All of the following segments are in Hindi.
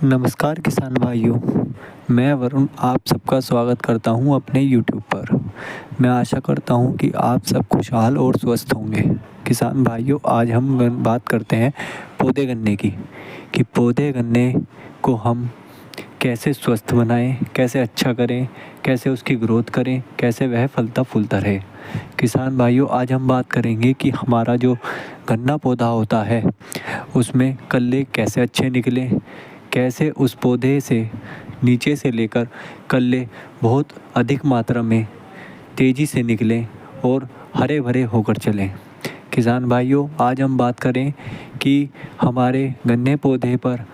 नमस्कार किसान भाइयों। मैं वरुण आप सबका स्वागत करता हूं अपने यूट्यूब पर। मैं आशा करता हूं कि आप सब खुशहाल और स्वस्थ होंगे। किसान भाइयों, आज हम बात करते हैं पौधे गन्ने की, कि पौधे गन्ने को हम कैसे स्वस्थ बनाएं, कैसे अच्छा करें, कैसे उसकी ग्रोथ करें, कैसे वह फलता फूलता रहे। किसान भाइयों, आज हम बात करेंगे कि हमारा जो गन्ना पौधा होता है उसमें कल्ले कैसे अच्छे निकलें, कैसे उस पौधे से नीचे से लेकर कल्ले बहुत अधिक मात्रा में तेज़ी से निकलें और हरे भरे होकर चलें। किसान भाइयों, आज हम बात करें कि हमारे गन्ने पौधे पर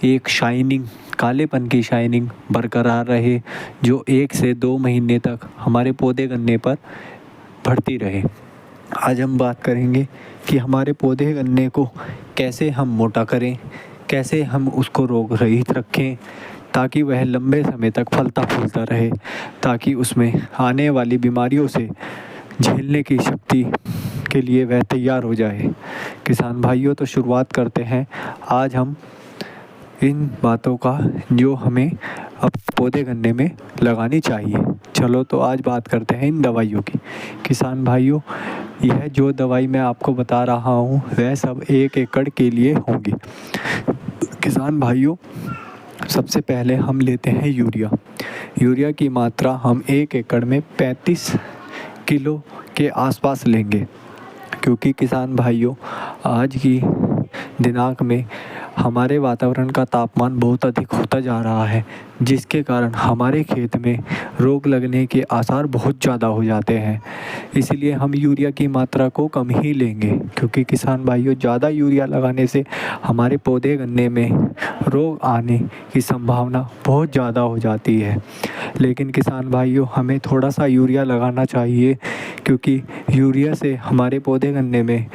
एक शाइनिंग, कालेपन की शाइनिंग बरकरार रहे, जो 1 से 2 महीने तक हमारे पौधे गन्ने पर बढ़ती रहे। आज हम बात करेंगे कि हमारे पौधे गन्ने को कैसे हम मोटा करें, कैसे हम उसको रोग रहित रखें, ताकि वह लंबे समय तक फलता फूलता रहे, ताकि उसमें आने वाली बीमारियों से झेलने की शक्ति के लिए वह तैयार हो जाए। किसान भाइयों, तो शुरुआत करते हैं आज हम इन बातों का जो हमें अब पौधे गन्ने में लगानी चाहिए। चलो तो आज बात करते हैं इन दवाइयों की। किसान भाइयों, यह जो दवाई मैं आपको बता रहा हूँ वह सब 1 एकड़ के लिए होगी। किसान भाइयों, सबसे पहले हम लेते हैं यूरिया। यूरिया की मात्रा हम 1 एकड़ में 35 किलो के आसपास लेंगे, क्योंकि किसान भाइयों आज की दिनांक में हमारे वातावरण का तापमान बहुत अधिक होता जा रहा है, जिसके कारण हमारे खेत में रोग लगने के आसार बहुत ज़्यादा हो जाते हैं। इसलिए हम यूरिया की मात्रा को कम ही लेंगे, क्योंकि किसान भाइयों ज़्यादा यूरिया लगाने से हमारे पौधे गन्ने में रोग आने की संभावना बहुत ज़्यादा हो जाती है। लेकिन किसान भाइयों, हमें थोड़ा सा यूरिया लगाना चाहिए, क्योंकि यूरिया से हमारे पौधे गन्ने में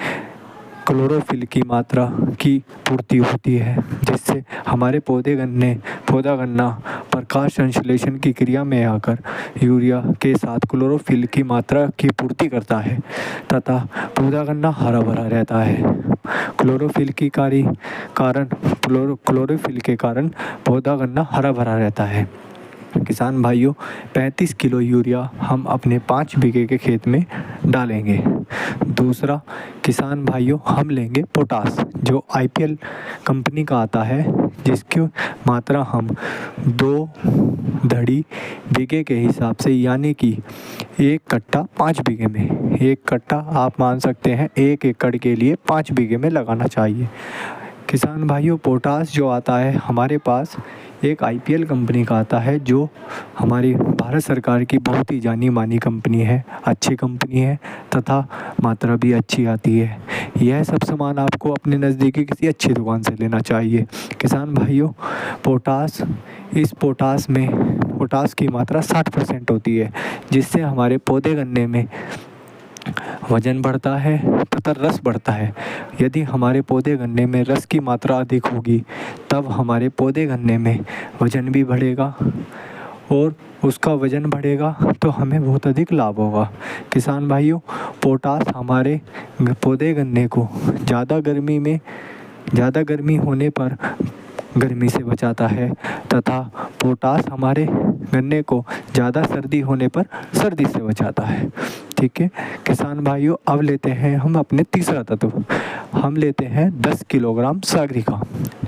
क्लोरोफिल की मात्रा की पूर्ति होती है, जिससे हमारे पौधा गन्ना प्रकाश संश्लेषण की क्रिया में आकर यूरिया के साथ क्लोरोफिल की मात्रा की पूर्ति करता है तथा पौधा गन्ना हरा भरा रहता है। क्लोरोफिल के कारण पौधा गन्ना हरा भरा रहता है। किसान भाइयों, 35 किलो यूरिया हम अपने 5 बीघे के खेत में डालेंगे। दूसरा किसान भाइयों, हम लेंगे पोटास, जो IPL कंपनी का आता है, जिसकी मात्रा हम 2 धड़ी बीघे के हिसाब से, यानी कि 1 कट्टा 5 बीघे में, 1 कट्टा आप मान सकते हैं 1 एकड़ के लिए 5 बीघे में लगाना चाहिए। किसान भाइयों, पोटास जो आता है हमारे पास एक IPL कंपनी का आता है, जो हमारी भारत सरकार की बहुत ही जानी मानी कंपनी है, अच्छी कंपनी है तथा मात्रा भी अच्छी आती है। यह सब सामान आपको अपने नज़दीकी किसी अच्छी दुकान से लेना चाहिए। किसान भाइयों, पोटास की मात्रा 60% होती है, जिससे हमारे पौधे गन्ने में वजन बढ़ता है तथा रस बढ़ता है। यदि हमारे पौधे गन्ने में रस की मात्रा अधिक होगी, तब हमारे पौधे गन्ने में वजन भी बढ़ेगा, और उसका वजन बढ़ेगा तो हमें बहुत अधिक लाभ होगा। किसान भाइयों, पोटास हमारे पौधे गन्ने को ज़्यादा गर्मी होने पर गर्मी से बचाता है, तथा पोटास हमारे गन्ने को ज़्यादा सर्दी होने पर सर्दी से बचाता है। ठीक है किसान भाइयों, अब लेते हैं हम अपने तीसरा तत्व। हम लेते हैं 10 किलोग्राम सागरिका,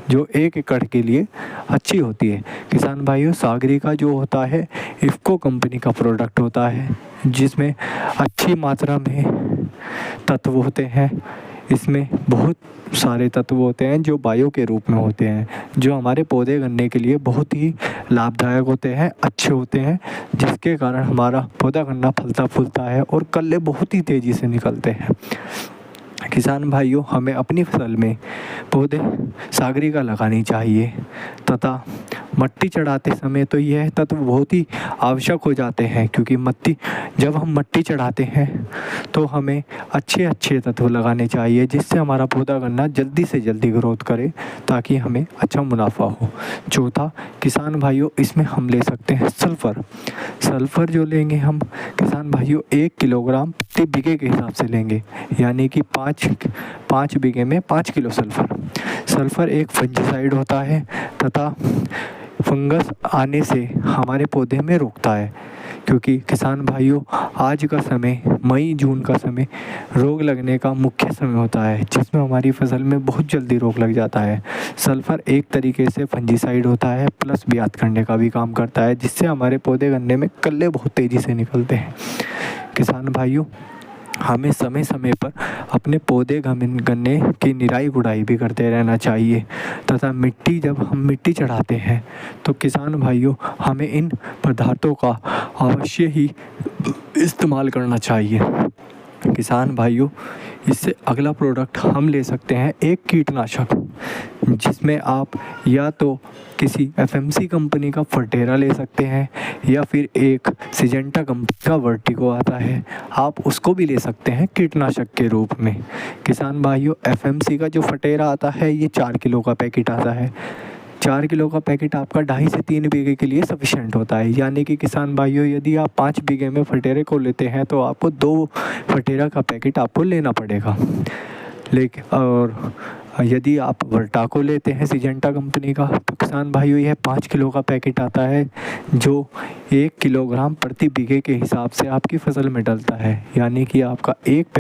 जो 1 एकड़ के लिए अच्छी होती है। किसान भाइयों, सागरिका जो होता है इफ़को कंपनी का प्रोडक्ट होता है, जिसमें अच्छी मात्रा में तत्व होते हैं। इसमें बहुत सारे तत्व होते हैं जो बायो के रूप में होते हैं, जो हमारे पौधे गन्ने के लिए बहुत ही लाभदायक होते हैं, अच्छे होते हैं, जिसके कारण हमारा पौधा गन्ना फलता फूलता है और कल्ले बहुत ही तेज़ी से निकलते हैं। किसान भाइयों, हमें अपनी फसल में पौधे सागरिका लगानी चाहिए तथा मिट्टी चढ़ाते समय तो यह तत्व बहुत ही आवश्यक हो जाते हैं, क्योंकि जब हम मिट्टी चढ़ाते हैं तो हमें अच्छे अच्छे तत्व लगाने चाहिए जिससे हमारा पौधा गन्ना जल्दी से जल्दी ग्रोथ करे, ताकि हमें अच्छा मुनाफा हो। चौथा, किसान भाइयों, इसमें हम ले सकते हैं सल्फ़र। सल्फ़र जो लेंगे हम किसान भाइयों 1 किलोग्राम प्रति बीघे के हिसाब से लेंगे, यानी कि 5 बीघे में 5 किलो सल्फ़र। सल्फ़र एक फंगिसाइड होता है तथा फंगस आने से हमारे पौधे में रोकता है, क्योंकि किसान भाइयों आज का समय मई जून का समय रोग लगने का मुख्य समय होता है, जिसमें हमारी फसल में बहुत जल्दी रोग लग जाता है। सल्फ़र एक तरीके से फंगिसाइड होता है प्लस ब्यात करने का भी काम करता है, जिससे हमारे पौधे गन्ने में कल्ले बहुत तेज़ी से निकलते हैं। किसान भाइयों, हमें समय समय पर अपने पौधे गन्ने की निराई गुड़ाई भी करते रहना चाहिए, तथा जब हम मिट्टी चढ़ाते हैं तो किसान भाइयों हमें इन पदार्थों का अवश्य ही इस्तेमाल करना चाहिए। किसान भाइयों, इससे अगला प्रोडक्ट हम ले सकते हैं एक कीटनाशक, जिसमें आप या तो किसी एफएमसी कंपनी का फर्टेरा ले सकते हैं या फिर एक सिजेंटा कंपनी का वर्टिको आता है, आप उसको भी ले सकते हैं कीटनाशक के रूप में। किसान भाइयों, एफएमसी का जो फर्टेरा आता है ये 4 किलो का पैकेट आता है। 4 किलो का पैकेट आपका 2.5 से 3 बीघे के लिए सफिशेंट होता है, यानी कि किसान भाइयों यदि आप 5 बीघे में फटेरे को लेते हैं तो आपको 2 फटेरा का पैकेट आपको लेना पड़ेगा। और यदि आप वर्टाको लेते हैं सिजेंटा कंपनी का तो किसान भाइयों यह 5 किलो का पैकेट आता है, जो 1 किलोग्राम प्रति बीघे के हिसाब से आपकी फसल में डलता है, यानी कि आपका एक